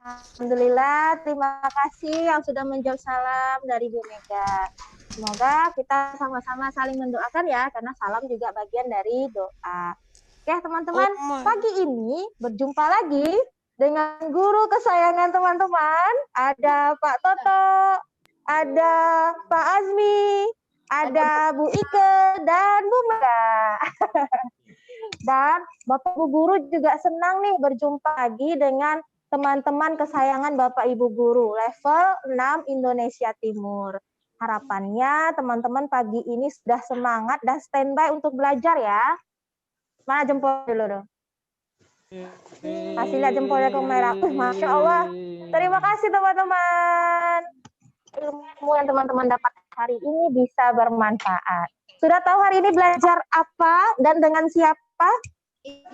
Alhamdulillah, terima kasih yang sudah menjawab salam dari Bu Mega. Semoga kita sama-sama saling mendoakan ya, karena salam juga bagian dari doa. Oke, teman-teman, pagi ini berjumpa lagi dengan guru kesayangan teman-teman. Ada Pak Toto, ada Pak Azmi, ada Bu Ike, dan Bu Mega. Dan Bapak Ibu Guru juga senang nih berjumpa lagi dengan teman-teman kesayangan Bapak Ibu Guru level 6 Indonesia Timur. Harapannya teman-teman pagi ini sudah semangat dan standby untuk belajar ya. Mana jempol dulu dong? Kasih lihat jempolnya ke merah. Masya Allah. Terima kasih teman-teman. Ilmu yang teman-teman dapat hari ini bisa bermanfaat. Sudah tahu hari ini belajar apa dan dengan siapa?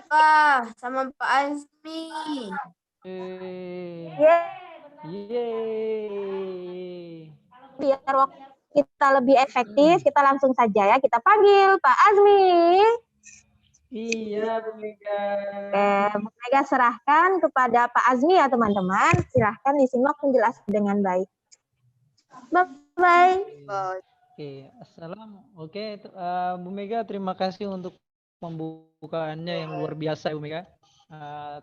Pak, sama Pak Azmi. Biar waktu kita lebih efektif, kita langsung saja ya. Kita panggil Pak Azmi. Iya, Bu Mega. Bu Mega serahkan kepada Pak Azmi ya teman-teman. Silahkan disimak penjelasan dengan baik. Bye-bye. Oke, Bu Mega, terima kasih untuk pembukaannya yang luar biasa, Bu Mega.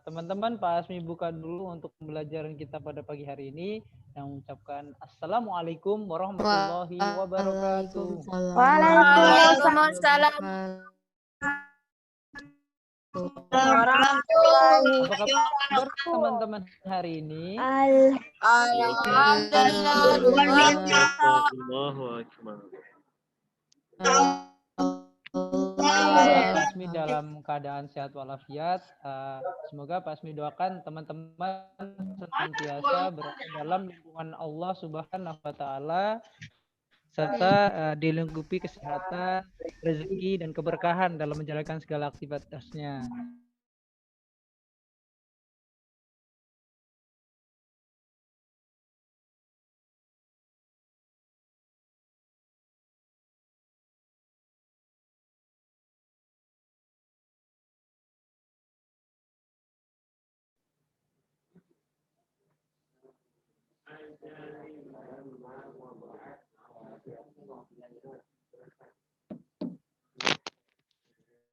Teman-teman, Pak Azmi buka dulu untuk pembelajaran kita pada pagi hari ini, yang mengucapkan Assalamualaikum warahmatullahi wabarakatuh. Waalaikumsalam. Apa kabar teman-teman hari ini? Pak Asmi dalam keadaan sehat walafiat. Semoga Pak Asmi doakan teman-teman senantiasa berada dalam lingkungan Allah Subhanahu wa Ta'ala, serta dilingkupi kesehatan, rezeki, dan keberkahan dalam menjalankan segala aktivitasnya.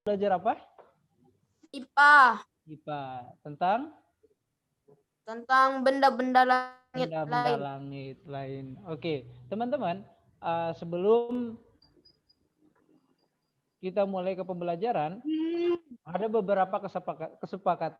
Belajar apa? IPA. IPA. Tentang benda-benda langit lain. Oke, teman-teman, sebelum kita mulai ke pembelajaran, ada beberapa kesepakatan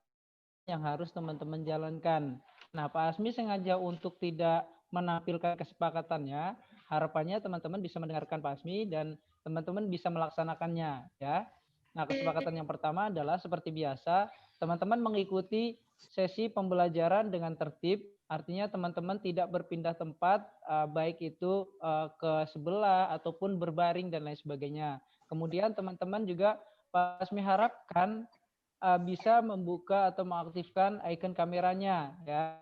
yang harus teman-teman jalankan. Nah, Pak Asmi sengaja untuk tidak menampilkan kesepakatannya. Harapannya teman-teman bisa mendengarkan Pak Asmi dan teman-teman bisa melaksanakannya, ya. Nah, kesepakatan yang pertama adalah seperti biasa, teman-teman mengikuti sesi pembelajaran dengan tertib. Artinya teman-teman tidak berpindah tempat, baik itu ke sebelah ataupun berbaring dan lain sebagainya. Kemudian teman-teman juga Pak Asmi harapkan bisa membuka atau mengaktifkan icon kameranya ya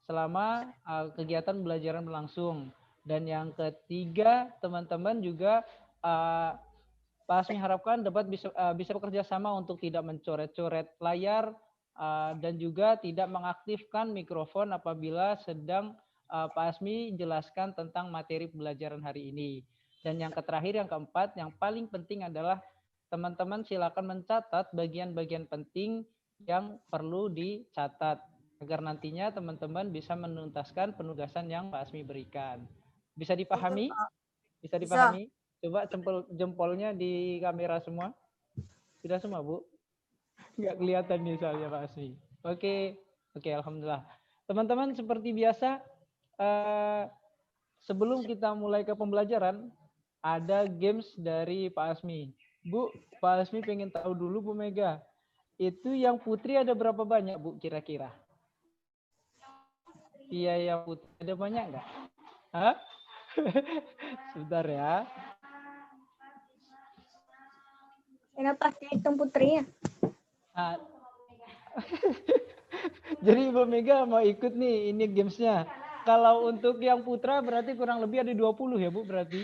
selama kegiatan belajaran berlangsung. Dan yang ketiga, teman-teman juga Pak Asmi harapkan dapat bisa bekerja sama untuk tidak mencoret-coret layar dan juga tidak mengaktifkan mikrofon apabila sedang Pak Asmi jelaskan tentang materi pembelajaran hari ini. Dan yang terakhir, yang keempat, yang paling penting adalah teman-teman silakan mencatat bagian-bagian penting yang perlu dicatat agar nantinya teman-teman bisa menuntaskan penugasan yang Pak Asmi berikan. Bisa dipahami? Bisa dipahami? Coba jempolnya di kamera semua. Sudah semua, Bu? Nggak kelihatan nih soalnya Pak Asmi. Oke, alhamdulillah. Teman-teman, seperti biasa, sebelum kita mulai ke pembelajaran, ada games dari Pak Asmi. Bu, Pak Asmi pengen tahu dulu Bu Mega, itu yang putri ada berapa banyak Bu kira-kira? Iya, yang putri ada banyak nggak? Hah? Sebentar ya. Kenapa sih hitung putrinya? Jadi Bu Mega mau ikut nih ini gamesnya. Kalau untuk yang putra berarti kurang lebih ada 20 ya Bu berarti.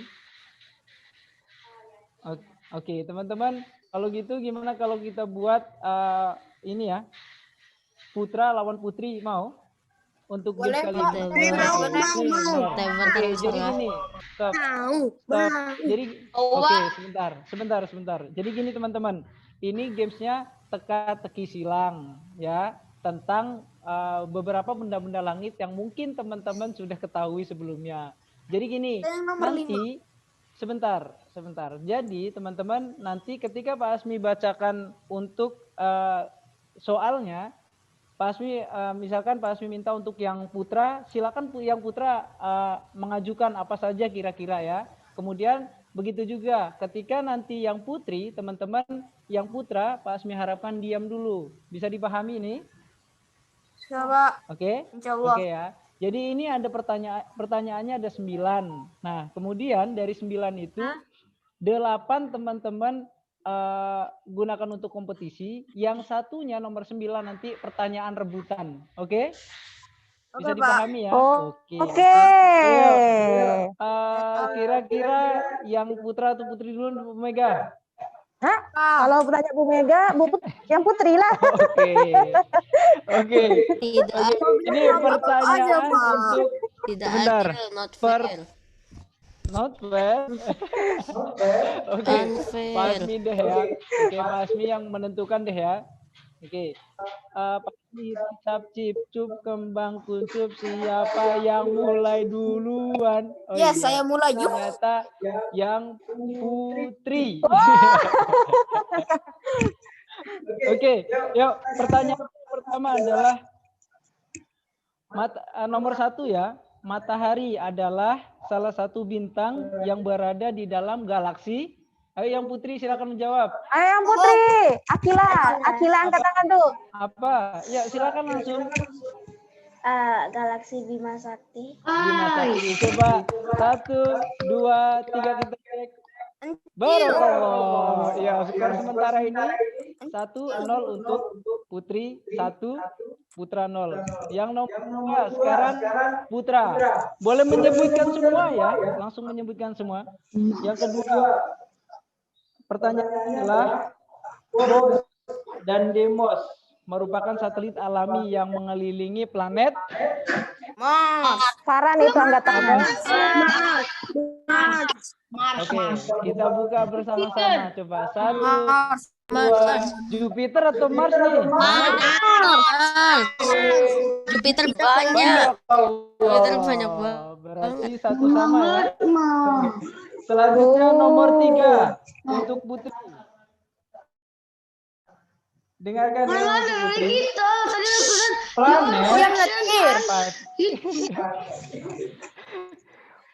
Oke, teman-teman, kalau gitu gimana kalau kita buat ini ya, putra lawan putri, mau? untuk Boleh, game kali Pak. ini? Mau. Oke, jadi gini. Stop. Stop. Jadi oke, sebentar. Jadi gini teman-teman. Ini gamesnya teka-teki silang ya, tentang beberapa benda-benda langit yang mungkin teman-teman sudah ketahui sebelumnya. Jadi gini, nanti sebentar. Jadi teman-teman nanti ketika Pak Asmi bacakan untuk soalnya, Pak Asmi misalkan Pak Asmi minta untuk yang putra, silakan yang putra mengajukan apa saja kira-kira ya. Kemudian begitu juga ketika nanti yang putri, teman-teman yang putra Pak Asmi harapkan diam dulu. Bisa dipahami ini? Coba. Oke? Insyaallah. Oke ya. Jadi ini ada pertanyaannya ada 9. Nah, kemudian dari 9 itu 8 teman-teman gunakan untuk kompetisi, yang satunya nomor 9 nanti pertanyaan rebutan. Oke? Bisa Oke, dipahami ya? Oke. Kira-kira yang putra atau putri dulu, Bu Mega? Hah? Kalau bertanya Bu Mega, yang putri lah. Oke. Ini pertanyaan untuk Tidak sebentar. adil, not fair. Not fair. Oke. Pak Asmi deh ya. Oke, Pak Asmi yang menentukan deh ya. Oke. Pak Asmi, cap cip cup kembang kuncup, siapa yang mulai duluan? Oh Yes, iya, saya mulai. ternyata yang putri. Oke, yuk pertanyaan pertama adalah nomor 1 ya. Matahari adalah salah satu bintang yang berada di dalam galaksi. Ayo yang putri silakan menjawab. Ayo yang putri, Akila angkat tangan tuh. Apa? Ya silakan langsung. Galaksi Bima Sakti. Bima Sakti. Coba 1, 2, 3 kita cek. Barakallah. Ya, skor sementara ini 1-0 untuk putri, 1 putra 0. Yang nomor 2 sekarang putra. Boleh menyebutkan semua ya, langsung menyebutkan semua. Yang kedua, pertanyaannya adalah Phobos dan Deimos merupakan satelit alami yang mengelilingi planet Mas. Farhan itu angkat tangan. Oke, kita buka bersama-sama. Coba 1, Mars. 2, Jupiter atau Mars nih? Jupiter banyak. Jupiter banyak Oh, banget. berarti satu sama ya. Oke. Selanjutnya nomor 3 untuk Putri. Dengarkan ya untuk Putri.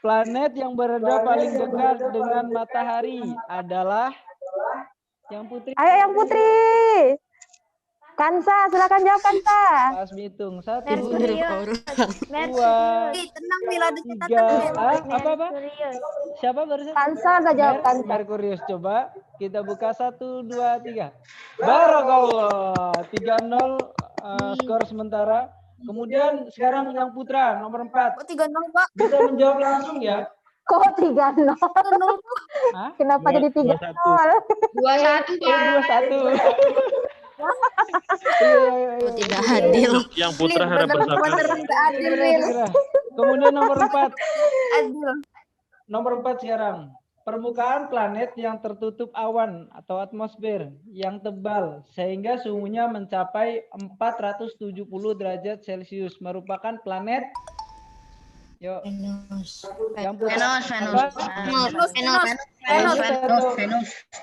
Planet yang berada paling dekat dengan matahari adalah yang Putri. Ayo yang putri. Kansa, silakan jawab Kansa. Pas hitung 1, Merkurius. 2, Tenang, Mila, ada 3. catatan. Apa? Siapa barusan? Kansa udah jawab Kansa. Merkurius. Coba kita buka 1, 2, 3. Barakallah. 3-0 skor sementara. Kemudian sekarang yang putra nomor 4. Kok 3-0, Pak? Bisa menjawab langsung ya. Kok 3-0? Hah? Kenapa jadi 3-0? 21, Pak. 2-1. Tidak adil. Yang putra harap bersabar. Kemudian nomor 4. Adil. Nomor 4 sekarang. Permukaan planet yang tertutup awan atau atmosfer yang tebal sehingga suhunya mencapai 470 derajat Celcius merupakan planet yuk yang putra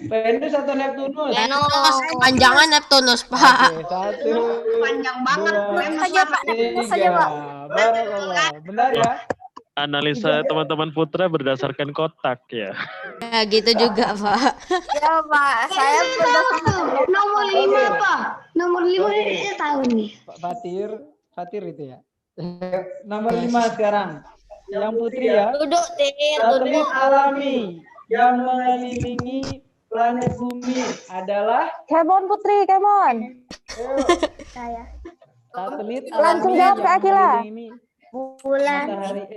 Venus atau Neptunus? Venus, panjangan Neptunus, Pak. Oke, 1, Panjang banget. 2, 3. Barakallah. Benar ya? Analisa teman-teman putra berdasarkan kotak ya. Ya, gitu juga, Pak. Ya, Pak. Saya Nomor 5, Pak. Nomor 5 saya tahu nih. Pak Fatir itu ya. Nomor 5 sekarang. Yang putri ya. duduk, Tir. Satelit alami yang mengelilingi planet bumi adalah Kemon putri, Kemon. Saya. satelit Langsung alami jawab, Kak yang Akila. mengelilingi Bulan. matahari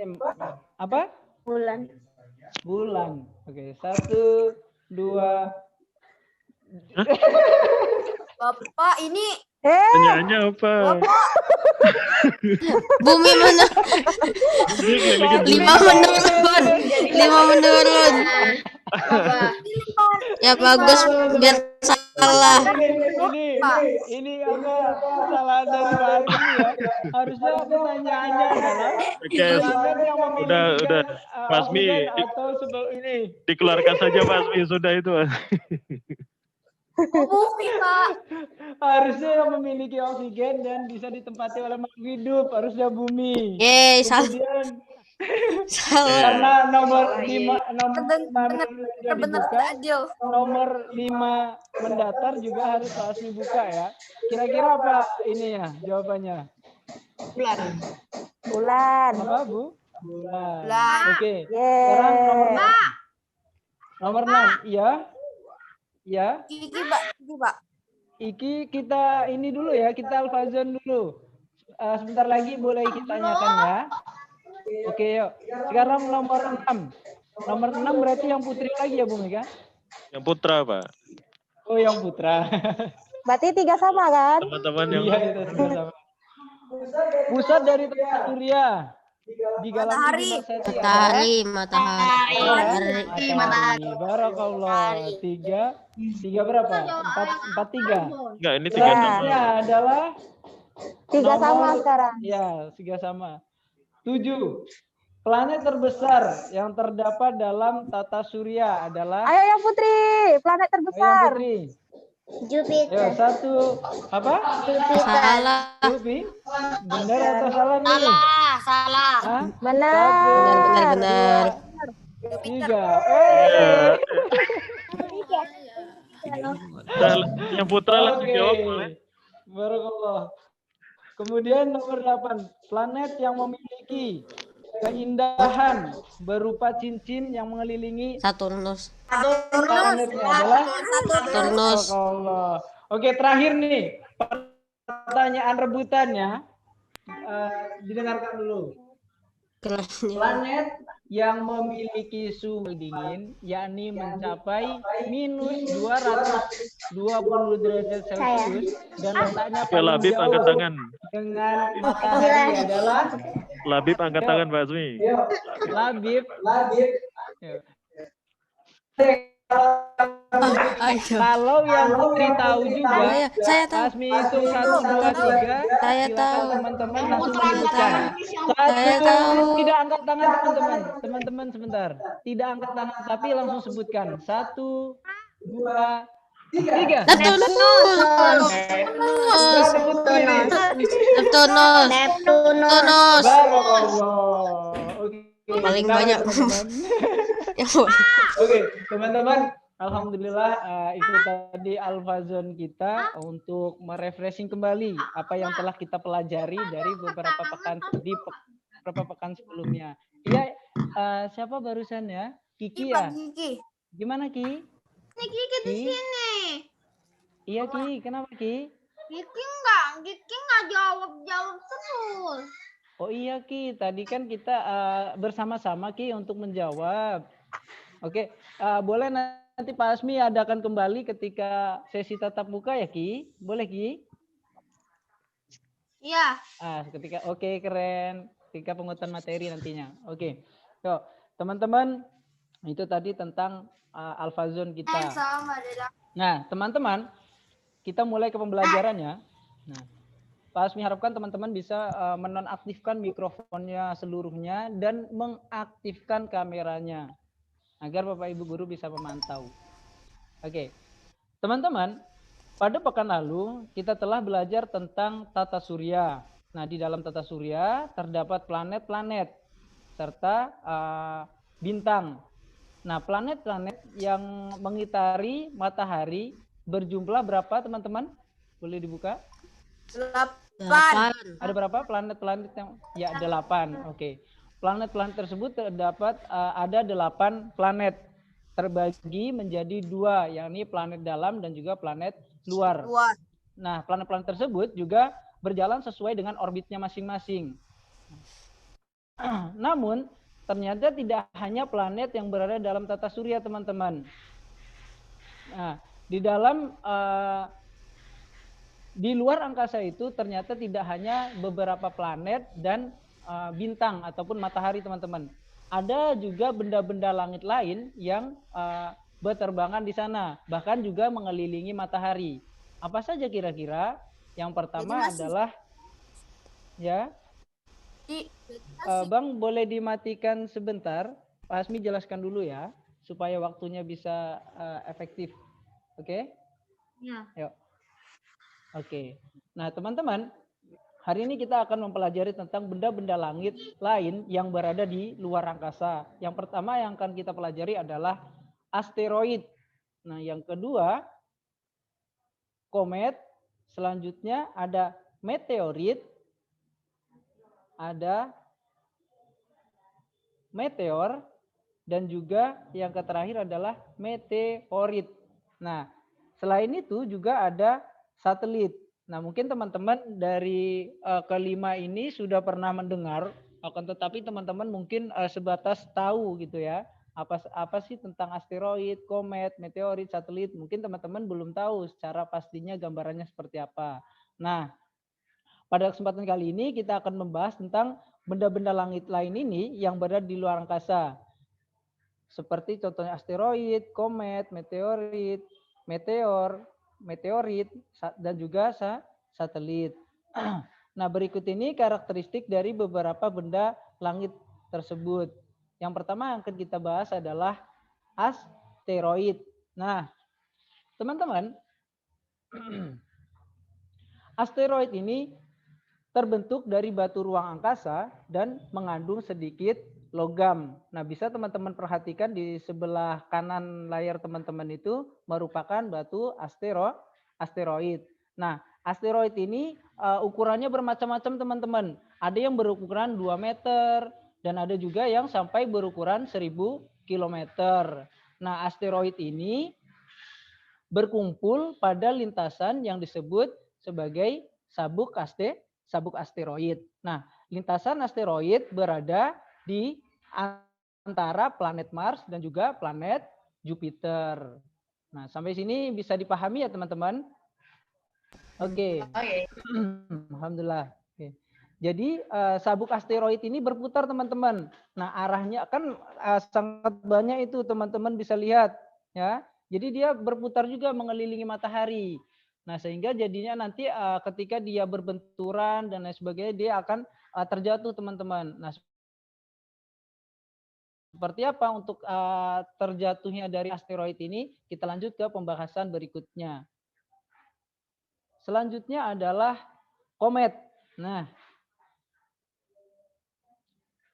apa? Bulan. Bulan. Oke, 1, 2. Bapak, ini Pertanyaannya apa? Bumi mana? Lima menurun. Lima menurun. Ya bagus biar salah. Ini apa kesalahan dari Pak Ardi ya? Harusnya pertanyaannya adalah Oke, planet yang udah. memiliki Pasmi, atau sebelum ini. dikeluarkan saja Pasmi, sudah itu. Bumi, Pak. Harusnya yang memiliki oksigen dan bisa ditempati oleh makhluk hidup, harusnya bumi. Yeay, salah. Kemudian Salah. karena nomor 5 Benar dibuka, adil. nomor 5 mendatar juga harus Asmi buka ya. Kira-kira apa ini ya jawabannya? Bulan. Apa, Bu? Bulan. Bulan. Oke. Yeay. Sekarang nomor 6. Iya. Ya. Kiki, Pak. Kiki, Pak. Iki kita ini dulu ya, kita alfazon dulu. Sebentar lagi boleh kita tanyakan ya. Oke, yuk. Sekarang nomor 6. Nomor 6 berarti yang putri lagi ya, Bu Mega? Yang putra, Pak. Oh, yang putra. Berarti 3 sama kan? Teman-teman yang Iya, itu sudah sama. Pusat dari tata surya di galaksi Matahari, matahari. matahari. Barakallah. Tiga berapa? 4-3. enggak, ini 3 sama. Ini adalah 3 sama nomor- sekarang. Ya, 3 sama. 7. Planet terbesar yang terdapat dalam tata surya adalah Ayo yang putri, planet Ayo, terbesar. Putri. Jupiter. Yo, 1 apa? Salah. Lupi? Benar atau salah nih? Salah. Hah? Benar. Benar. 3. Yang putra langsung Oke. jawab boleh. Barakallah. Kemudian nomor 8. Planet yang memiliki keindahan berupa cincin yang mengelilingi Saturnus. planetnya adalah Saturnus. Barakallah. Oke, terakhir nih. Pertanyaan rebutannya. Didengarkan dulu. Kelasnya. Planet yang memiliki suhu dingin yakni mencapai minus 220 derajat Celcius dan letaknya Ya, Labib angkat jauh tangan. dengan matahari adalah Labib angkat tangan, Pak Asmi. Labib. Ayo. Kalau yang Putri tahu juga, Saya tahu. Asmi hitung 1, 2, 3. Saya tahu. Teman-teman langsung menyebutkan. Saya tahu. Tidak angkat tangan teman-teman. Teman-teman sebentar. Tidak angkat tangan tapi langsung sebutkan. 1, 2, 3. Neptunus. Neptunus. Neptunus. Barakallah. Oke, Paling sekarang banyak. teman-teman. Oke, teman-teman. Alhamdulillah itu tadi alfazon kita untuk merefreshing kembali apa yang telah kita pelajari dari beberapa pekan beberapa pekan sebelumnya. Iya, siapa barusan ya? Kiki ya? Kiki. Gimana Ki? Kiki di sini. Iya Ki, kenapa Ki? Kiki nggak jawab terus. Oh iya Ki, tadi kan kita bersama-sama Ki untuk menjawab. Oke, boleh nanti Pak Asmi adakan kembali ketika sesi tatap muka ya Ki? Boleh Ki? Iya. Ketika oke, keren. Ketika penguatan materi nantinya. Oke. Yuk, teman-teman, itu tadi tentang alfazon kita. Sama Deda. Nah, teman-teman, kita mulai ke pembelajarannya. Nah, Pak Asmi harapkan teman-teman bisa menonaktifkan mikrofonnya seluruhnya dan mengaktifkan kameranya agar Bapak Ibu guru bisa memantau. Oke. Teman-teman, pada pekan lalu kita telah belajar tentang tata surya. Nah, di dalam tata surya terdapat planet-planet serta bintang. Nah, planet-planet yang mengitari matahari berjumlah berapa, teman-teman? Boleh dibuka? 8. Ada berapa planet-planet yang ya 8. Oke. Planet-planet tersebut terdapat ada 8 planet terbagi menjadi 2, yakni planet dalam dan juga planet luar. Nah, planet-planet tersebut juga berjalan sesuai dengan orbitnya masing-masing. Namun, ternyata tidak hanya planet yang berada dalam tata surya, teman-teman. Nah, di dalam di luar angkasa itu ternyata tidak hanya beberapa planet dan bintang ataupun matahari, teman-teman. Ada juga benda-benda langit lain yang berterbangan di sana, bahkan juga mengelilingi matahari. Apa saja kira-kira? Yang pertama adalah ya. Bang, boleh dimatikan sebentar. Pak Hasmi jelaskan dulu ya, supaya waktunya bisa efektif. Oke? Ya. Yuk. Oke. Nah, teman-teman, hari ini kita akan mempelajari tentang benda-benda langit lain yang berada di luar angkasa. Yang pertama yang akan kita pelajari adalah asteroid. Nah, yang kedua, komet. Selanjutnya ada meteorit. Ada meteor, dan juga yang terakhir adalah meteorit. Nah, selain itu juga ada satelit. Nah, mungkin teman-teman dari kelima ini sudah pernah mendengar, akan tetapi teman-teman mungkin sebatas tahu gitu ya. Apa sih tentang asteroid, komet, meteorit, satelit? Mungkin teman-teman belum tahu secara pastinya gambarannya seperti apa. Nah, pada kesempatan kali ini kita akan membahas tentang benda-benda langit lain ini yang berada di luar angkasa. Seperti contohnya asteroid, komet, meteorit, meteorit, dan juga satelit. Nah, berikut ini karakteristik dari beberapa benda langit tersebut. Yang pertama yang akan kita bahas adalah asteroid. Nah, teman-teman, asteroid ini terbentuk dari batu ruang angkasa dan mengandung sedikit logam. Nah, bisa teman-teman perhatikan di sebelah kanan layar teman-teman itu merupakan batu asteroid. Nah, asteroid ini ukurannya bermacam-macam, teman-teman. Ada yang berukuran 2 meter dan ada juga yang sampai berukuran 1000 kilometer. Nah, asteroid ini berkumpul pada lintasan yang disebut sebagai sabuk asteroid. Nah, lintasan asteroid berada di antara planet Mars dan juga planet Jupiter. Nah, sampai sini bisa dipahami ya, teman-teman? Oke. Alhamdulillah. Oke. Jadi sabuk asteroid ini berputar, teman-teman. Nah, arahnya kan sangat banyak itu, teman-teman bisa lihat ya. Jadi dia berputar juga mengelilingi matahari. Nah, sehingga jadinya nanti ketika dia berbenturan dan lain sebagainya, dia akan terjatuh, teman-teman. Nah, seperti apa untuk terjatuhnya dari asteroid ini? Kita lanjut ke pembahasan berikutnya. Selanjutnya adalah komet. Nah,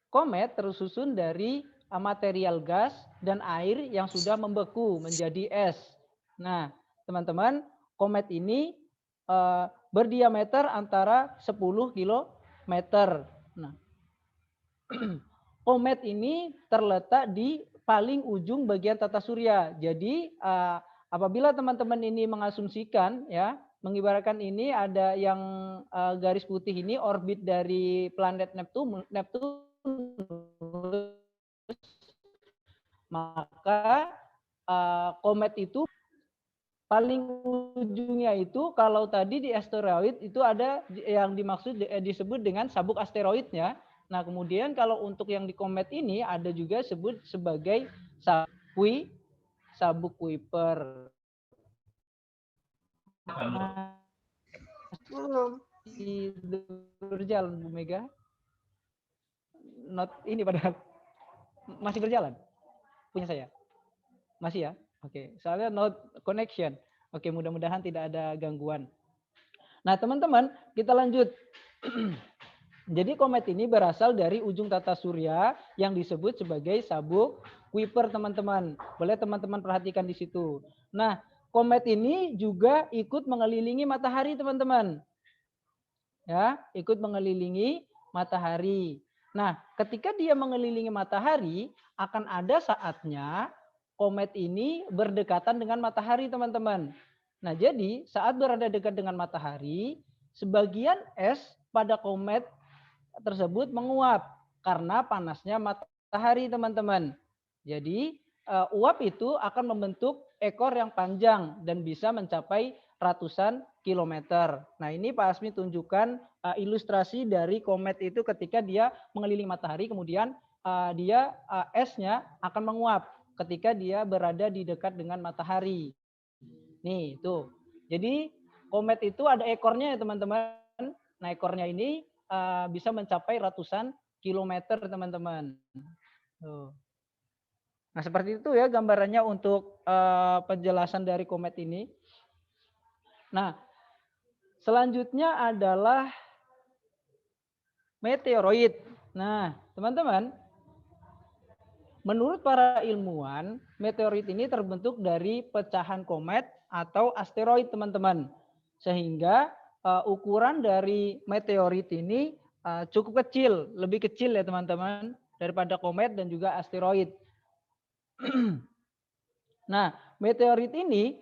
komet tersusun dari material gas dan air yang sudah membeku menjadi es. Nah, teman-teman, komet ini berdiameter antara 10 kilometer. Nah, komet ini terletak di paling ujung bagian tata surya. Jadi apabila teman-teman ini mengasumsikan ya, mengibaratkan ini ada yang garis putih ini orbit dari planet Neptunus, maka komet itu paling ujungnya itu kalau tadi di asteroid itu ada yang disebut dengan sabuk asteroidnya. Nah, kemudian kalau untuk yang di komet ini ada juga disebut sebagai sabuk Kuiper. Berjalan, Bu Mega? Not ini padahal masih berjalan punya saya. Masih ya? Oke, soalnya no connection. Oke, mudah-mudahan tidak ada gangguan. Nah, teman-teman, kita lanjut. Jadi komet ini berasal dari ujung tata surya yang disebut sebagai sabuk Kuiper, teman-teman. Boleh teman-teman perhatikan di situ. Nah, komet ini juga ikut mengelilingi matahari, teman-teman. Ya, ikut mengelilingi matahari. Nah, ketika dia mengelilingi matahari, akan ada saatnya komet ini berdekatan dengan matahari, teman-teman. Nah, jadi saat berada dekat dengan matahari, sebagian es pada komet tersebut menguap karena panasnya matahari, teman-teman. Jadi uap itu akan membentuk ekor yang panjang dan bisa mencapai ratusan kilometer. Nah, ini Pak Asmi tunjukkan ilustrasi dari komet itu ketika dia mengelilingi matahari, kemudian esnya akan menguap ketika dia berada di dekat dengan matahari. Nih, tuh. Jadi komet itu ada ekornya ya teman-teman. Nah, ekornya ini bisa mencapai ratusan kilometer teman-teman. Nah, seperti itu ya gambarannya untuk penjelasan dari komet ini. Nah, selanjutnya adalah meteoroid. Nah, teman-teman, menurut para ilmuwan, meteorit ini terbentuk dari pecahan komet atau asteroid, teman-teman. Sehingga ukuran dari meteorit ini cukup kecil, lebih kecil ya teman-teman daripada komet dan juga asteroid. Nah, meteorit ini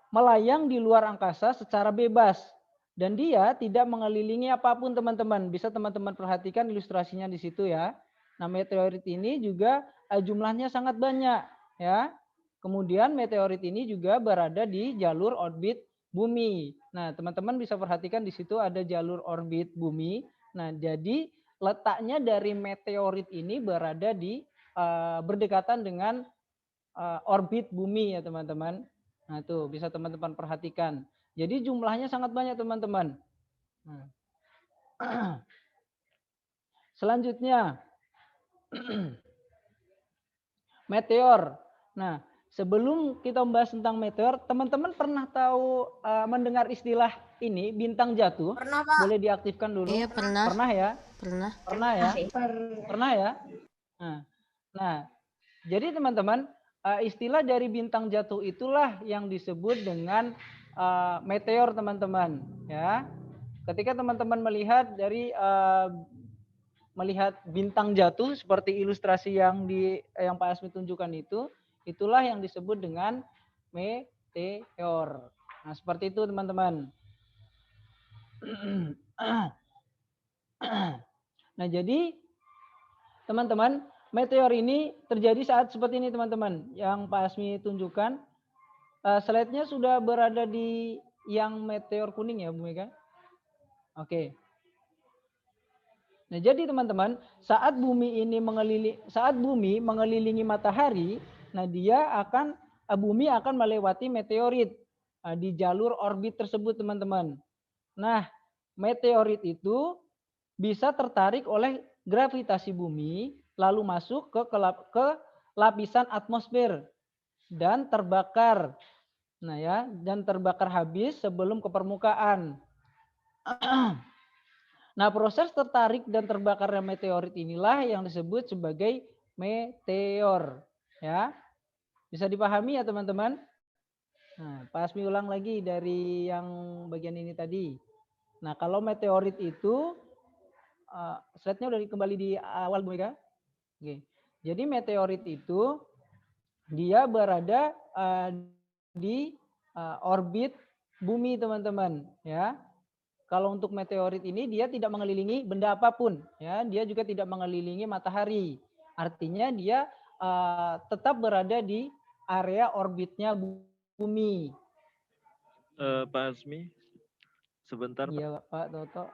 melayang di luar angkasa secara bebas dan dia tidak mengelilingi apapun teman-teman. Bisa teman-teman perhatikan ilustrasinya di situ ya. Nah, meteorit ini juga jumlahnya sangat banyak ya. Kemudian meteorit ini juga berada di jalur orbit bumi. Nah, teman-teman bisa perhatikan di situ ada jalur orbit bumi. Nah, jadi letaknya dari meteorit ini berada di berdekatan dengan orbit bumi ya teman-teman. Nah, tuh bisa teman-teman perhatikan. Jadi jumlahnya sangat banyak teman-teman. Nah. Selanjutnya meteor. Nah, sebelum kita membahas tentang meteor, teman-teman pernah tahu mendengar istilah ini bintang jatuh? Pernah, Pak. Boleh diaktifkan dulu. Iya, pernah. Pernah ya? Pernah. Pernah ya? Pernah ya? Nah, jadi teman-teman istilah dari bintang jatuh itulah yang disebut dengan meteor teman-teman. Ya, ketika teman-teman melihat dari melihat bintang jatuh seperti ilustrasi yang Pak Asmi tunjukkan itu, itulah yang disebut dengan meteor. Nah, seperti itu teman-teman. Nah, jadi teman-teman, meteor ini terjadi saat seperti ini teman-teman, yang Pak Asmi tunjukkan. Slide-nya sudah berada di yang meteor kuning ya, Bu Mega? Oke. Nah, jadi teman-teman, saat bumi mengelilingi matahari, nah bumi akan melewati meteorit di jalur orbit tersebut, teman-teman. Nah, meteorit itu bisa tertarik oleh gravitasi bumi, lalu masuk ke lapisan atmosfer dan terbakar. Nah ya, dan terbakar habis sebelum ke permukaan. Nah, proses tertarik dan terbakarnya meteorit inilah yang disebut sebagai meteor. Ya, bisa dipahami ya teman-teman? Nah, Pak Asmi ulang lagi dari yang bagian ini tadi. Nah, kalau meteorit itu, slide-nya udah kembali di awal Bu Mega. Oke. Jadi meteorit itu dia berada di orbit bumi teman-teman. Ya. Kalau untuk meteorit ini dia tidak mengelilingi benda apapun, ya, dia juga tidak mengelilingi matahari. Artinya dia tetap berada di area orbitnya bumi. Pak Asmi, sebentar. Iya, Pak Toto.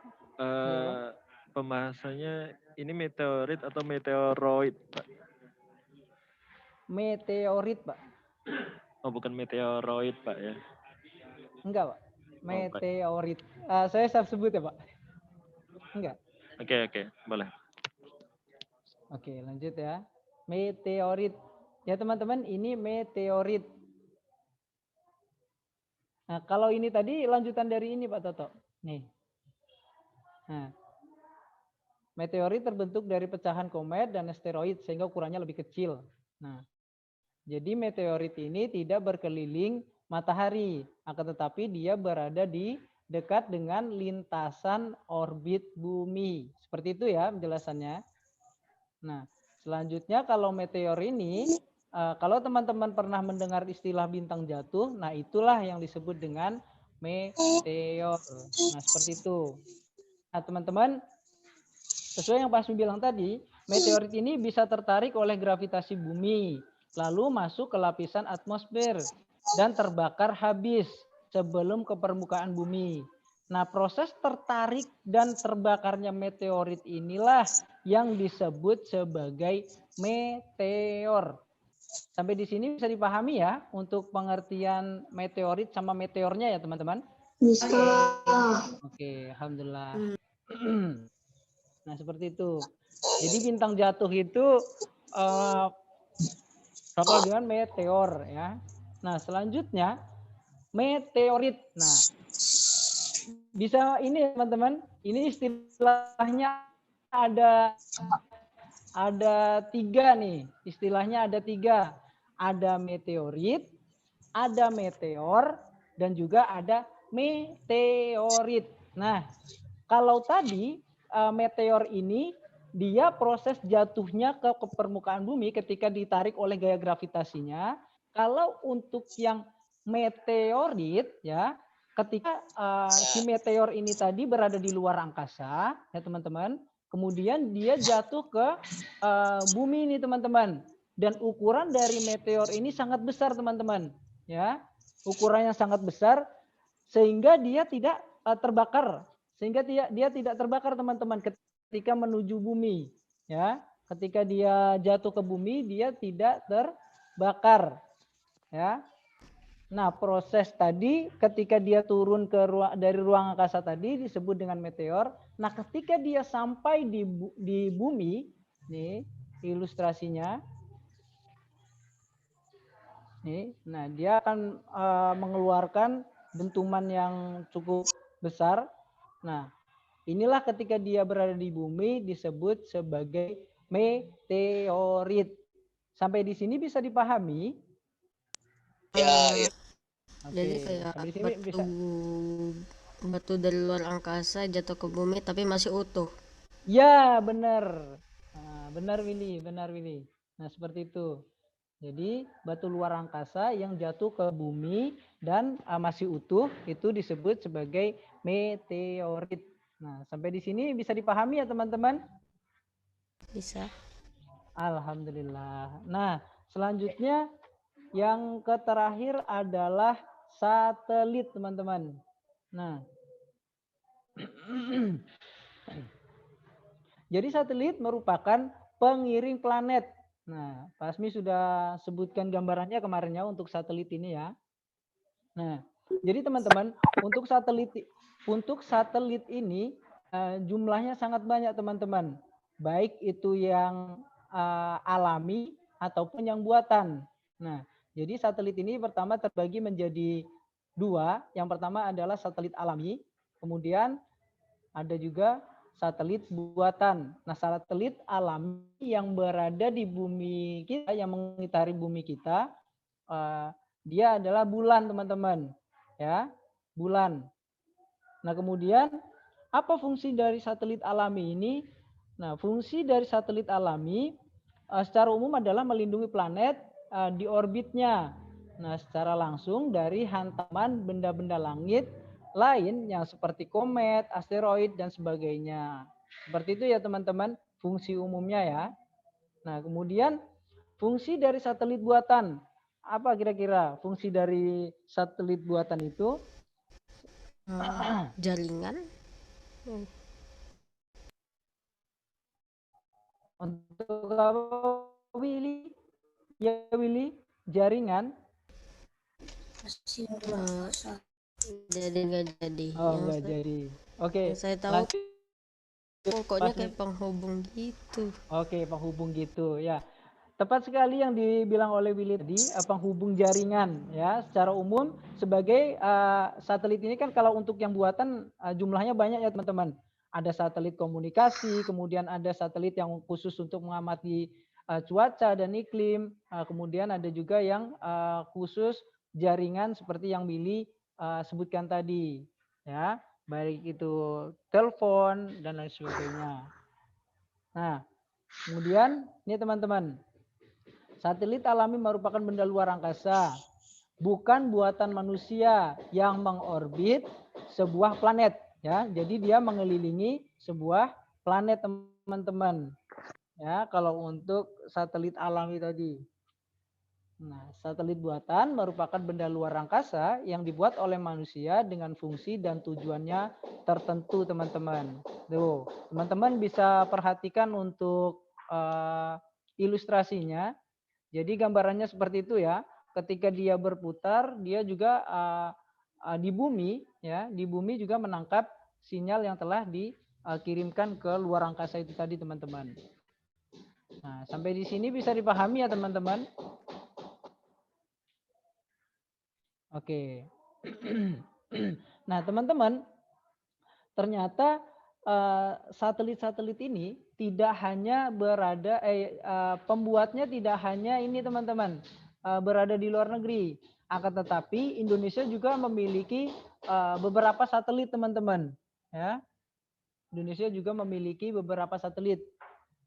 Pembahasannya ini meteorit atau meteoroid, Pak? Meteorit, Pak. Oh, bukan meteoroid, Pak ya? Enggak, Pak. Meteorit. Saya sebut ya, Pak. Enggak. Oke, boleh. Oke, lanjut ya. Meteorit. Ya, teman-teman, ini meteorit. Nah, kalau ini tadi lanjutan dari ini, Pak Toto. Nih. Nah, meteorit terbentuk dari pecahan komet dan asteroid sehingga ukurannya lebih kecil. Nah, jadi meteorit ini tidak berkeliling matahari, akan tetapi dia berada di dekat dengan lintasan orbit bumi. Seperti itu ya penjelasannya. Nah, selanjutnya kalau meteor ini, kalau teman-teman pernah mendengar istilah bintang jatuh, nah itulah yang disebut dengan meteor. Nah, seperti itu. Nah, teman-teman, sesuai yang Pak Asmi bilang tadi, meteorit ini bisa tertarik oleh gravitasi bumi, lalu masuk ke lapisan atmosfer dan terbakar habis sebelum ke permukaan bumi. Nah, proses tertarik dan terbakarnya meteorit inilah yang disebut sebagai meteor. Sampai di sini bisa dipahami ya untuk pengertian meteorit sama meteornya ya teman-teman? Bisa. Oke, alhamdulillah. Nah, seperti itu. Jadi bintang jatuh itu bakal dengan meteor ya. Nah, selanjutnya meteorit. Nah, bisa ini teman-teman, ini istilahnya ada tiga nih, istilahnya ada tiga. Ada meteorit, ada meteor, dan juga ada meteorit. Nah, kalau tadi meteor ini dia proses jatuhnya ke permukaan bumi ketika ditarik oleh gaya gravitasinya. Kalau untuk yang meteorit ya, ketika si meteor ini tadi berada di luar angkasa ya teman-teman, kemudian dia jatuh ke bumi ini teman-teman. Dan ukuran dari meteor ini sangat besar teman-teman, ya. Ukurannya sangat besar sehingga dia tidak terbakar, sehingga dia tidak terbakar teman-teman ketika menuju bumi, ya. Ketika dia jatuh ke bumi dia tidak terbakar, ya. Nah, proses tadi ketika dia turun dari ruang angkasa tadi disebut dengan meteor. Nah, ketika dia sampai di bumi, nih ilustrasinya. Nih, nah dia akan mengeluarkan dentuman yang cukup besar. Nah, inilah ketika dia berada di bumi disebut sebagai meteorit. Sampai di sini bisa dipahami? Ya. Oke, Jadi kayak sampai di sini bisa. batu dari luar angkasa jatuh ke bumi tapi masih utuh. Ya, benar. Nah, benar Willy, benar Willy. Nah, seperti itu. Jadi batu luar angkasa yang jatuh ke bumi dan masih utuh itu disebut sebagai meteorit. Nah, sampai di sini bisa dipahami ya teman-teman? Bisa. Alhamdulillah. Nah, selanjutnya yang terakhir adalah satelit teman-teman. Nah, jadi satelit merupakan pengiring planet. Nah, Pak Asmi sudah sebutkan gambarannya kemarinnya untuk satelit ini ya. Nah, jadi teman-teman untuk satelit ini jumlahnya sangat banyak teman-teman. Baik itu yang alami ataupun yang buatan. Nah, jadi satelit ini pertama terbagi menjadi dua. Yang pertama adalah satelit alami, kemudian ada juga satelit buatan. Nah, satelit alami yang berada di bumi kita, yang mengitari bumi kita, dia adalah bulan, teman-teman. Ya, bulan. Nah, kemudian apa fungsi dari satelit alami ini? Nah, fungsi dari satelit alami secara umum adalah melindungi planet di orbitnya. Nah, secara langsung dari hantaman benda-benda langit lain yang seperti komet, asteroid, dan sebagainya. Seperti itu ya teman-teman, fungsi umumnya ya. Nah, kemudian fungsi dari satelit buatan. Apa kira-kira fungsi dari satelit buatan itu? Jaringan. Untuk apa, Willy? Ya, Willy, jaringan. Jadi nggak jadi. Oh, nggak jadi. Oke. Yang saya tahu pokoknya kayak penghubung gitu. Oke, penghubung gitu ya. Tepat sekali yang dibilang oleh Willy tadi, penghubung jaringan ya. Secara umum sebagai satelit ini kan kalau untuk yang buatan jumlahnya banyak ya teman-teman. Ada satelit komunikasi, kemudian ada satelit yang khusus untuk mengamati cuaca dan iklim, kemudian ada juga yang khusus jaringan seperti yang Willy sebutkan tadi ya, baik itu telepon dan lain sebagainya. Nah, kemudian ini teman-teman, satelit alami merupakan benda luar angkasa, bukan buatan manusia yang mengorbit sebuah planet ya. Jadi dia mengelilingi sebuah planet teman-teman. Ya, kalau untuk satelit alami tadi. Nah, satelit buatan merupakan benda luar angkasa yang dibuat oleh manusia dengan fungsi dan tujuannya tertentu, teman-teman. Tuh, teman-teman bisa perhatikan untuk ilustrasinya. Jadi gambarannya seperti itu ya. Ketika dia berputar, dia juga di bumi, ya, di bumi juga menangkap sinyal yang telah dikirimkan ke luar angkasa itu tadi, teman-teman. Nah, sampai di sini bisa dipahami ya, teman-teman. Oke. Nah, teman-teman, ternyata satelit-satelit ini tidak hanya berada pembuatnya tidak hanya ini, teman-teman, berada di luar negeri. Akan tetapi Indonesia juga memiliki beberapa satelit, teman-teman. Ya. Indonesia juga memiliki beberapa satelit.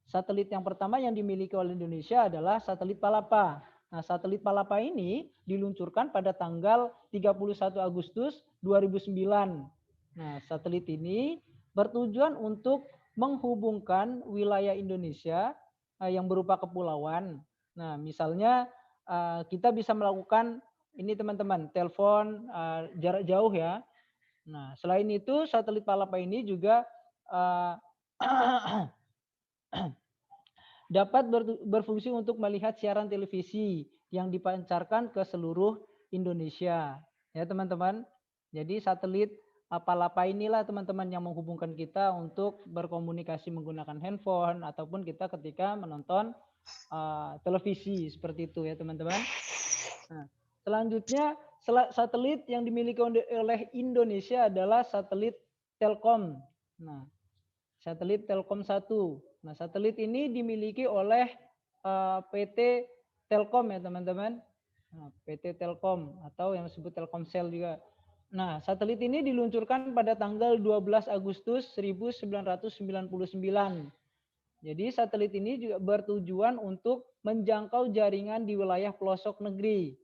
Satelit yang pertama yang dimiliki oleh Indonesia adalah satelit Palapa. Nah, satelit Palapa ini diluncurkan pada tanggal 31 Agustus 2009. Nah, satelit ini bertujuan untuk menghubungkan wilayah Indonesia yang berupa kepulauan. Nah, misalnya kita bisa melakukan ini, teman-teman, telepon jarak jauh ya. Nah, selain itu satelit Palapa ini juga dapat berfungsi untuk melihat siaran televisi yang dipancarkan ke seluruh Indonesia. Ya, teman-teman. Jadi satelit Palapa inilah, teman-teman, yang menghubungkan kita untuk berkomunikasi menggunakan handphone ataupun kita ketika menonton televisi seperti itu ya, teman-teman. Nah, selanjutnya satelit yang dimiliki oleh Indonesia adalah satelit Telkom. Nah, satelit Telkom 1. Nah, satelit ini dimiliki oleh PT Telkom ya, teman-teman. Nah, PT Telkom atau yang disebut Telkomsel juga. Nah, satelit ini diluncurkan pada tanggal 12 Agustus 1999. Jadi satelit ini juga bertujuan untuk menjangkau jaringan di wilayah pelosok negeri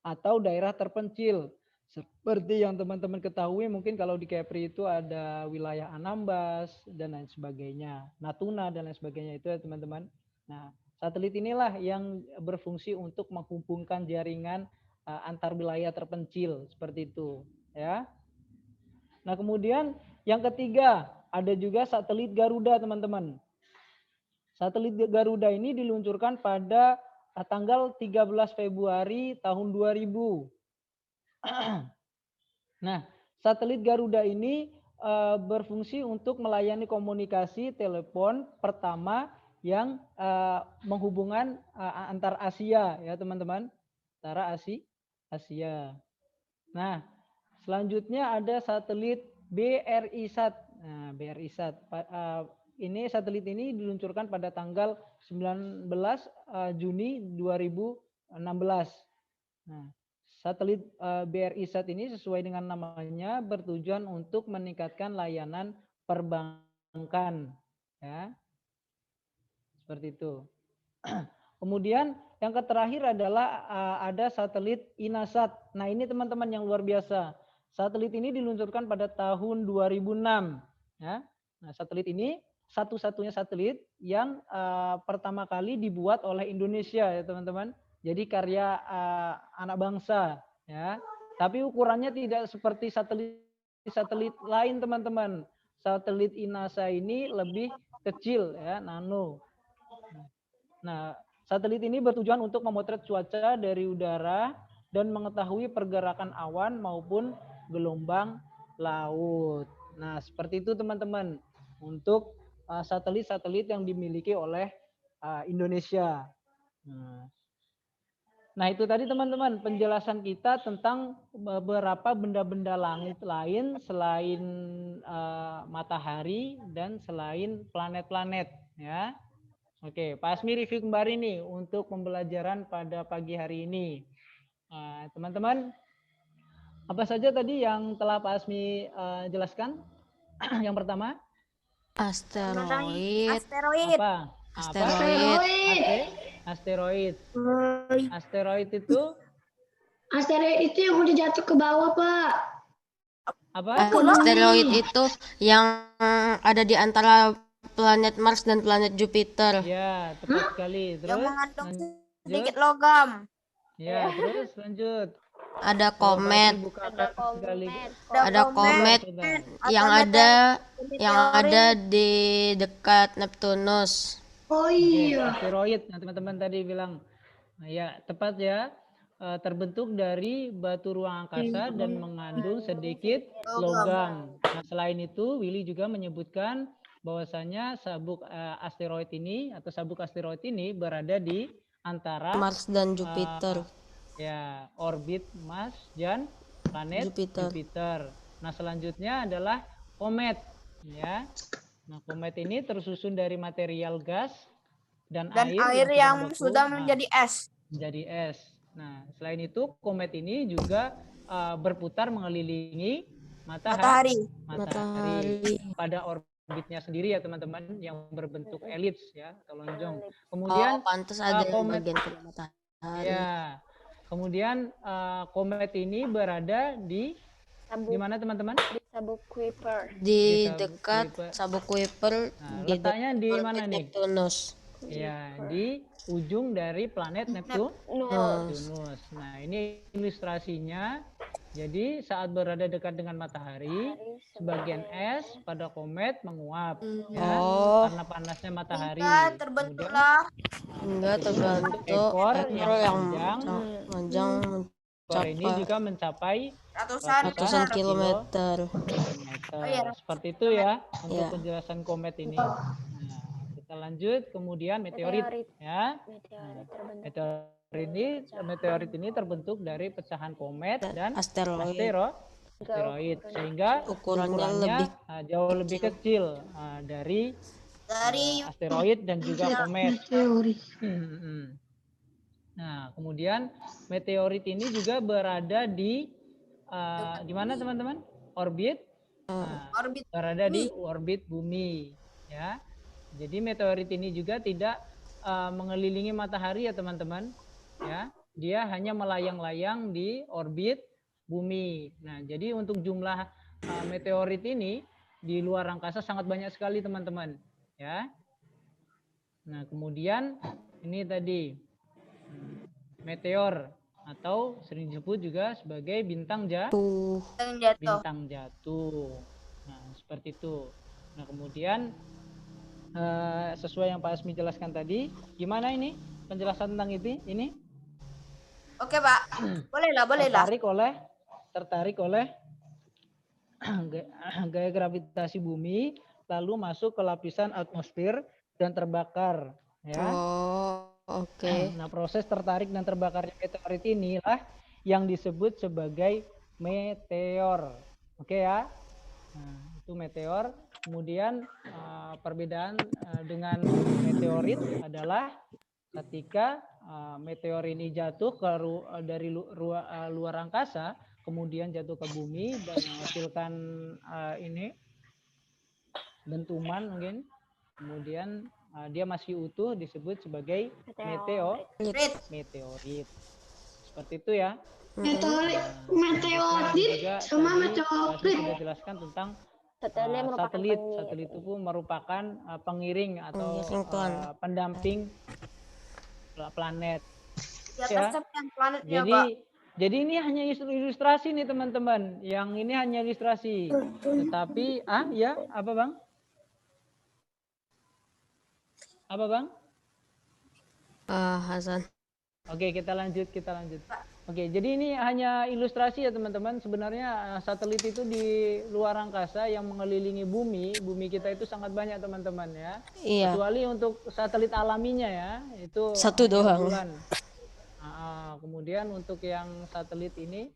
atau daerah terpencil. Seperti yang teman-teman ketahui, mungkin kalau di Kepri itu ada wilayah Anambas dan lain sebagainya, Natuna dan lain sebagainya itu ya, teman-teman. Nah, satelit inilah yang berfungsi untuk menghubungkan jaringan antar wilayah terpencil seperti itu, ya. Nah, kemudian yang ketiga ada juga satelit Garuda, teman-teman. Satelit Garuda ini diluncurkan pada tanggal 13 Februari tahun 2000. Nah, satelit Garuda ini berfungsi untuk melayani komunikasi telepon pertama yang menghubungkan antar Asia ya, teman-teman. Antara Asia. Nah, selanjutnya ada satelit BRI-SAT. Nah, BRI-SAT. Ini satelit ini diluncurkan pada tanggal 19 Juni 2016. Nah, satelit BRI-SAT ini sesuai dengan namanya bertujuan untuk meningkatkan layanan perbankan, ya. Seperti itu. Kemudian yang terakhir adalah ada satelit INASAT. Nah, ini teman-teman yang luar biasa. Satelit ini diluncurkan pada tahun 2006, ya. Nah, satelit ini satu-satunya satelit yang pertama kali dibuat oleh Indonesia ya, teman-teman. Jadi karya anak bangsa ya. Tapi ukurannya tidak seperti satelit lain, teman-teman. Satelit INASA ini lebih kecil ya, nano. Nah, satelit ini bertujuan untuk memotret cuaca dari udara dan mengetahui pergerakan awan maupun gelombang laut. Nah, seperti itu, teman-teman, untuk satelit-satelit yang dimiliki oleh Indonesia. Nah, itu tadi, teman-teman, penjelasan kita tentang beberapa benda-benda langit lain selain matahari dan selain planet-planet, ya. Oke, Pak Asmi review kembali nih untuk pembelajaran pada pagi hari ini. Teman-teman, apa saja tadi yang telah Pak Asmi jelaskan? Yang pertama? Asteroid. Apa? Asteroid. Asteroid itu? Asteroid itu yang udah jatuh ke bawah, Pak. Apa? Asteroid itu yang ada di antara planet Mars dan planet Jupiter. Ya, tepat sekali. Terus? Yang mengandung sedikit logam. Ya, terus lanjut. Ada Coba komet, Fatih buka Ada sekaligus. ada komet Coba. yang ada di dekat Neptunus. Oh Oke, iya. asteroid. Nah, teman-teman tadi bilang, nah, ya tepat ya. Terbentuk dari batu ruang angkasa dan mengandung sedikit logam. Nah, selain itu, Willy juga menyebutkan bahwasanya sabuk asteroid ini atau sabuk asteroid ini berada di antara Mars dan Jupiter. ya orbit Mars dan planet Jupiter. Jupiter. Nah, selanjutnya adalah komet, ya. Nah, komet ini tersusun dari material gas dan air yang sudah menjadi es. Menjadi es. Nah, selain itu komet ini juga berputar mengelilingi matahari pada orbitnya sendiri ya teman-teman, yang berbentuk elips ya atau lonjong. Kemudian Pantas ada yang komet bagian kena matahari. ya. Kemudian komet ini berada di mana teman-teman? Di sabuk Kuiper. Di Di sabuk dekat Kuiper. sabuk Kuiper. Nah, Di letaknya di dekat mana orbit nih? Neptunus. Ya, di ujung dari planet Neptunus. Nah, ini ilustrasinya. Jadi saat berada dekat dengan matahari, sebagian es pada komet menguap, ya, karena panasnya matahari. Terbentuklah Enggak terbentuk ekor yang yang panjang. Ekor ini mencapai juga mencapai ratusan kilometer. Seperti itu ya untuk Ya. penjelasan komet ini. Nah, kita lanjut kemudian meteorit ya. Meteorit ini terbentuk dari pecahan komet dan asteroid sehingga ukurannya jauh lebih kecil dari asteroid dan juga komet. Nah, kemudian meteorit ini juga berada di mana teman-teman? Orbit. Nah, berada di orbit bumi, ya. Jadi meteorit ini juga tidak mengelilingi matahari ya teman-teman, ya. Dia hanya melayang-layang di orbit bumi. Nah, jadi untuk jumlah meteorit ini di luar angkasa sangat banyak sekali teman-teman, ya. Nah, kemudian ini tadi meteor atau sering disebut juga sebagai bintang jatuh. Nah, seperti itu. Nah, kemudian sesuai yang Pak Asmi jelaskan tadi, gimana ini penjelasan tentang itu? Ini? Oke, Pak. Bolehlah. Tertarik oleh gaya gravitasi bumi, lalu masuk ke lapisan atmosfer dan terbakar, ya. Oke. Nah, proses tertarik dan terbakarnya meteorit inilah yang disebut sebagai meteor. Oke ya. Nah, itu meteor. Kemudian perbedaan dengan meteorit adalah ketika meteor ini jatuh dari luar angkasa, kemudian jatuh ke bumi dan menghasilkan ini dentuman mungkin. Kemudian dia masih utuh disebut sebagai meteorit. Seperti itu ya. Meteorit sama meteorit. Sudah jelaskan tentang satelit. Satelit itu merupakan pengiring atau pendamping planet. Ya. Jadi ini hanya ilustrasi nih teman-teman. Yang ini hanya ilustrasi. Tetapi ya apa Bang? Apa Bang? Hasan. Oke, kita lanjut. Oke, jadi ini hanya ilustrasi ya teman-teman. Sebenarnya satelit itu di luar angkasa yang mengelilingi bumi. Bumi kita itu sangat banyak teman-teman ya. Iya. Kecuali untuk satelit alaminya ya, itu satu doang. Bulan. Kemudian untuk yang satelit ini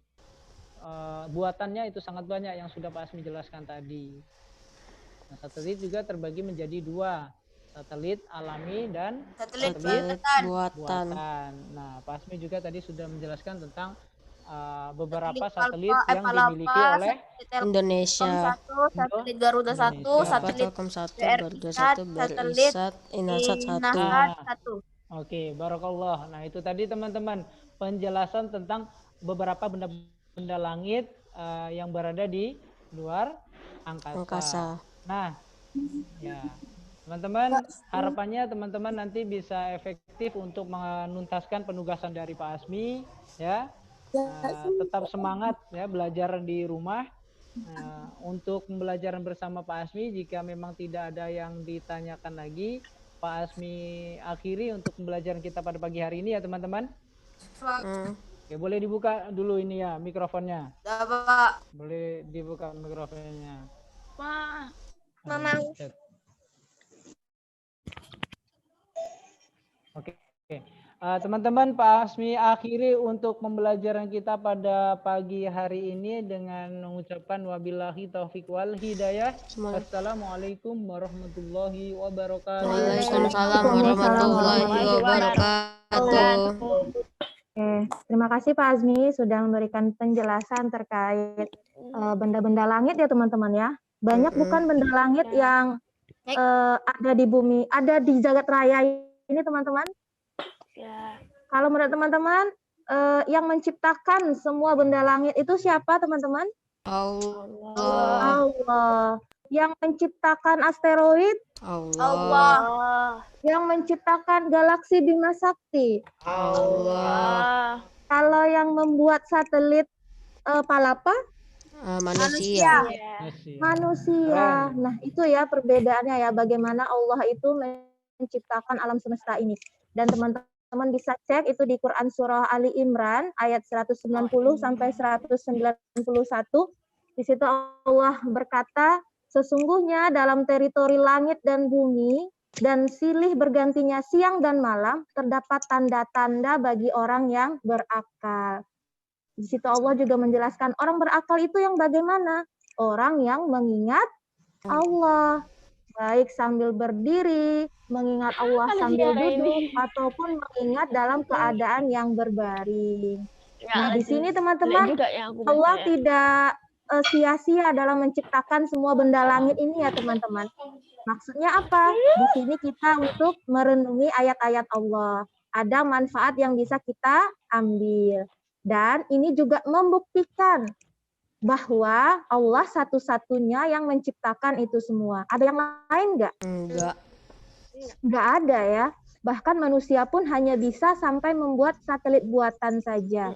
buatannya itu sangat banyak yang sudah Pak Asmi jelaskan tadi. Nah, satelit juga terbagi menjadi dua. Satelit alami dan satelit buatan. Nah, Pak Asmi juga tadi sudah menjelaskan tentang beberapa satelit yang dimiliki oleh Indonesia. Satelit Garuda 1, satelit Garuda 1, Berisat, Inasat 1. Oke, barakallah. Nah, itu tadi teman-teman penjelasan tentang beberapa benda-benda langit yang berada di luar angkasa. Nah, ya. Teman-teman, harapannya teman-teman nanti bisa efektif untuk menuntaskan penugasan dari Pak Asmi, ya. Tetap semangat ya belajar di rumah. Untuk pembelajaran bersama Pak Asmi, jika memang tidak ada yang ditanyakan lagi, Pak Asmi akhiri untuk pembelajaran kita pada pagi hari ini ya teman-teman. Oke, boleh dibuka dulu ini ya mikrofonnya. Ya, Pak. Boleh dibuka mikrofonnya. Pak. Mama. Oke. Teman-teman, Pak Asmi akhiri untuk pembelajaran kita pada pagi hari ini dengan mengucapkan wabillahi taufiq wal hidayah. Assalamualaikum warahmatullahi wabarakatuh. Waalaikumsalam warahmatullahi wabarakatuh. Oke, terima kasih Pak Azmi sudah memberikan penjelasan terkait benda-benda langit ya teman-teman ya. Banyak bukan benda langit yang ada di bumi, ada di jagat raya ini teman-teman. Ya. Kalau menurut teman-teman, yang menciptakan semua benda langit itu siapa teman-teman? Allah. Allah. Yang menciptakan asteroid? Allah. Yang menciptakan galaksi Bima Sakti? Allah. Kalau yang membuat satelit Palapa? Manusia. Manusia. Nah, itu ya perbedaannya ya, bagaimana Allah itu menciptakan alam semesta ini. Dan teman-teman bisa cek itu di Quran surah Ali Imran ayat 190 sampai 191. Di situ Allah berkata, sesungguhnya dalam teritori langit dan bumi dan silih bergantinya siang dan malam terdapat tanda-tanda bagi orang yang berakal. Di situ Allah juga menjelaskan orang berakal itu yang bagaimana? Orang yang mengingat Allah. Baik sambil berdiri, mengingat Allah sambil duduk, ataupun mengingat dalam keadaan yang berbaring. Nah, di sini teman-teman, Allah tidak sia-sia dalam menciptakan semua benda langit ini ya teman-teman. Maksudnya apa? Di sini kita untuk merenungi ayat-ayat Allah. Ada manfaat yang bisa kita ambil. Dan ini juga membuktikan bahwa Allah satu-satunya yang menciptakan itu semua. Ada yang lain nggak? Enggak. Nggak ada ya. Bahkan manusia pun hanya bisa sampai membuat satelit buatan saja.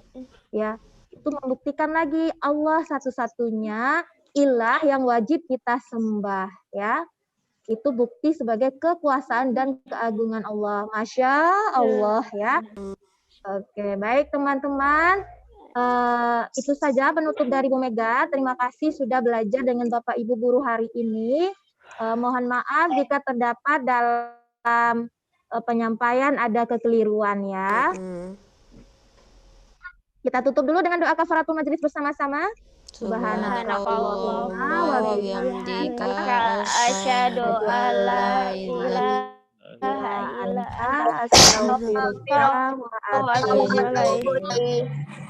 Ya, itu membuktikan lagi Allah satu-satunya ilah yang wajib kita sembah. Ya, itu bukti sebagai kekuasaan dan keagungan Allah. Masya Allah ya. Oke, baik teman-teman. Itu saja penutup dari Bu Mega. Terima kasih sudah belajar dengan Bapak Ibu guru hari ini. Mohon maaf jika terdapat dalam penyampaian ada kekeliruan ya. Kita tutup dulu dengan doa kafaratul majelis bersama-sama. Subhanakallahumma wa bihamdika asyhadu an la ilaha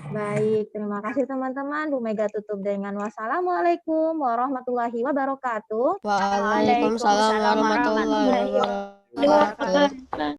Baik, terima kasih teman-teman. Bu Mega tutup dengan wassalamualaikum warahmatullahi wabarakatuh. Waalaikumsalam warahmatullahi wabarakatuh.